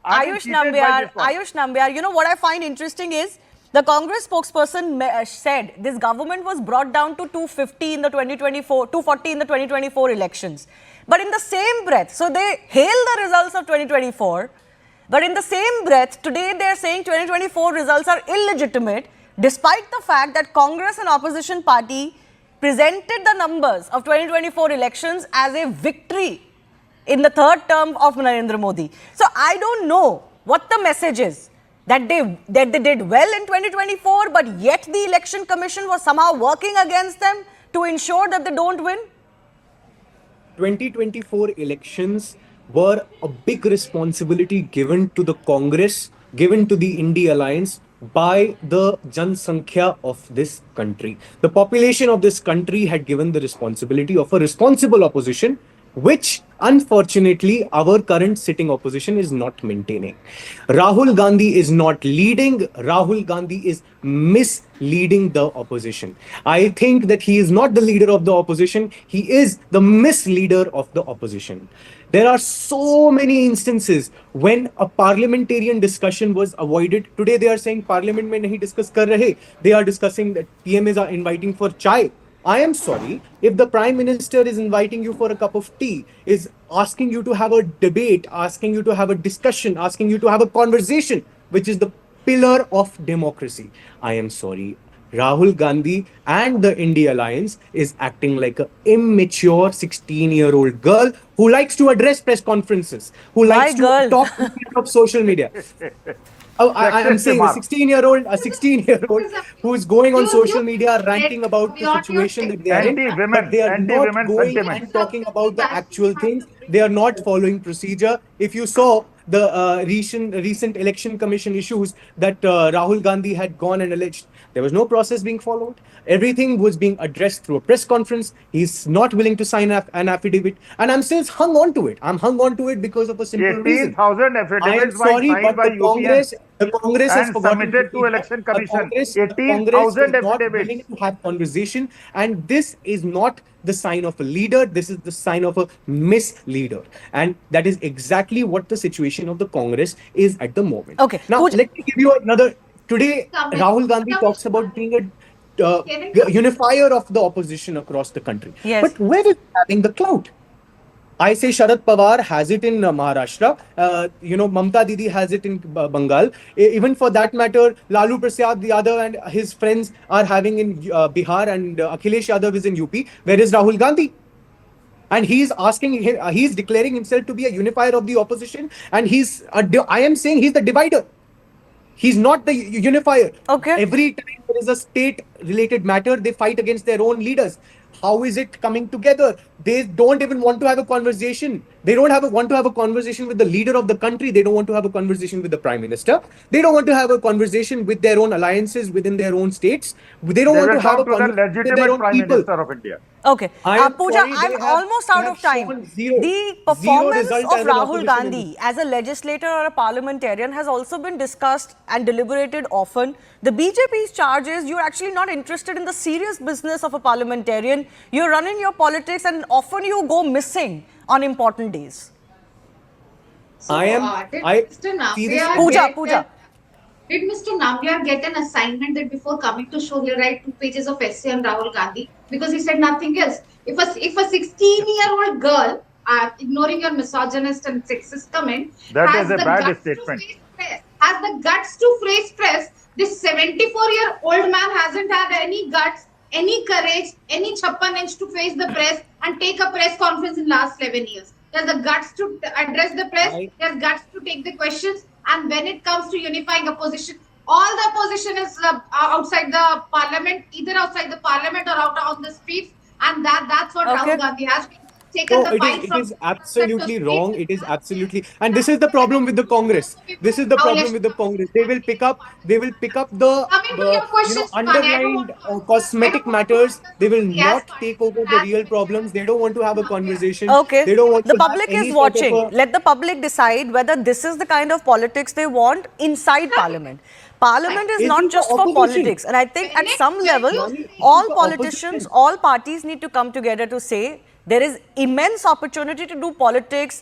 Ayush Nambiar, you know what I find interesting is the Congress spokesperson said this government was brought down to 250 in the 2024, 240 in the 2024 elections. But in the same breath, so they hail the results of 2024, but in the same breath, today they are saying 2024 results are illegitimate, despite the fact that Congress and opposition party presented the numbers of 2024 elections as a victory in the third term of Narendra Modi. So I don't know what the message is, that they did well in 2024, but yet the Election Commission was somehow working against them to ensure that they don't win. 2024 elections were a big responsibility given to the Congress, given to the India Alliance by the Jansankhya of this country. The population of this country had given the responsibility of a responsible opposition, which unfortunately our current sitting opposition is not maintaining. Rahul Gandhi is not leading, Rahul Gandhi is misleading the opposition. I think that he is not the leader of the opposition, he is the misleader of the opposition. There are so many instances when a parliamentarian discussion was avoided. Today they are saying parliament mein nahi discuss kar rahe. They are discussing that PMs are inviting for chai. I am sorry, if the Prime Minister is inviting you for a cup of tea, is asking you to have a debate, asking you to have a discussion, asking you to have a conversation, which is the pillar of democracy. I am sorry. Rahul Gandhi and the India Alliance is acting like an immature 16-year-old girl who likes to address press conferences, who likes to talk in front of social media. I am saying a 16-year-old who is going on social media ranting about the situation that they are in, but they are not going and talking about the actual things. They are not following procedure. If you saw the recent election commission issues that Rahul Gandhi had gone and alleged, there was no process being followed. Everything was being addressed through a press conference. He's not willing to sign an affidavit, and I'm still hung on to it. I'm hung on to it because of a simple reason. 18,000 affidavits I am sorry, but the Congress has submitted to Election Commission. 18,000 affidavits. Not willing to have conversation, and this is not the sign of a leader. This is the sign of a misleader, and that is exactly what the situation of the Congress is at the moment. Okay. Now let me give you another. Today, Rahul Gandhi talks about being a unifier of the opposition across the country. Yes. But where is having the clout? I say Sharad Pawar has it in Maharashtra. Mamta Didi has it in Bengal. Even for that matter, Lalu Prasad Yadav and his friends are having in Bihar, and Akhilesh Yadav is in UP. Where is Rahul Gandhi? And he's declaring himself to be a unifier of the opposition, and I am saying he's the divider. He's not the unifier. Okay. Every time there is a state-related matter, they fight against their own leaders. How is it coming together? They don't even want to have a conversation. They don't want to have a conversation with the leader of the country. They don't want to have a conversation with the Prime Minister. They don't want to have a conversation with their own alliances within their own states. They don't want to have a conversation with their own Prime people. Minister of India. Okay. Pooja, I'm almost out of time. The performance of Rahul Gandhi as a legislator or a parliamentarian has also been discussed and deliberated often. The BJP's charge is you're actually not interested in the serious business of a parliamentarian. You're running your politics, and often you go missing on important days. So, Pooja. Did Mr. Nambiar get an assignment that before coming to show he'll write 2 pages of essay on Rahul Gandhi? Because he said nothing else. If a 16-year-old girl, ignoring your misogynist and sexist comment, that is a bad statement. Has the guts to phrase press, this 74-year-old man hasn't had any guts, any courage, any chappan inch to face the press and take a press conference in last 11 years. He has the guts to address the press, he has guts to take the questions, and when it comes to unifying opposition, all the opposition is outside the parliament, either outside the parliament or out on the streets, and that's what Rahul Gandhi has been. It is absolutely wrong. It is absolutely, and this is the problem with the Congress. This is the problem with the Congress. They will pick up the underlined cosmetic matters. They will not take over the real problems. They don't want to have a conversation. Okay. They don't want the public is watching. Let the public decide whether this is the kind of politics they want inside Parliament. Parliament is not just for politics, and I think at some level, all politicians, all parties need to come together to say there is immense opportunity to do politics